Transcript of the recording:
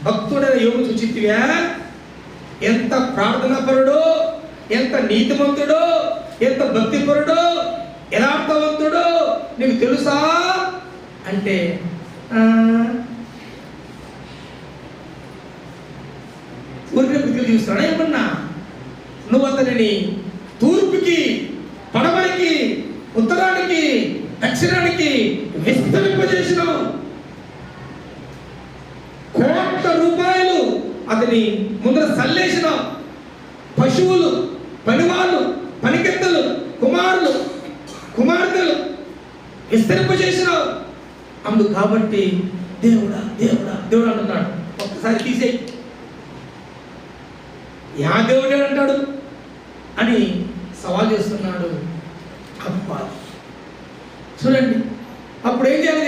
భక్తుడైన యోగు చూచితివా, ఎంత ప్రార్థనాపరుడో, ఎంత నీతిమంతుడో, ఎంత భక్తిపరుడో, యథార్థవంతుడో నీకు తెలుసా అంటే ఊరికే బుద్ధులు చూస్తాడా ఏమన్నా? నువ్వు అతనిని తూర్పుకి, పడమరికి, ఉత్తరానికి, దక్షిణానికి విస్తరింపజేసినావు. కోట్ల రూపాయలు అతని ముందర సల్లేసినావు. పశువులు, పనివాళ్ళు, పనికెత్తలు, కుమారులు, కుమార్తెలు విస్తరింపజేసినావు. అందు కాబట్టి దేవుడా దేవుడా దేవుడు అంటున్నాడు. ఒక్కసారి తీసేయి, యా దేవుడే అంటాడు అని సవాల్ చేస్తున్నాడు అబ్బా. చూడండి, అప్పుడు ఏం చేయాలి?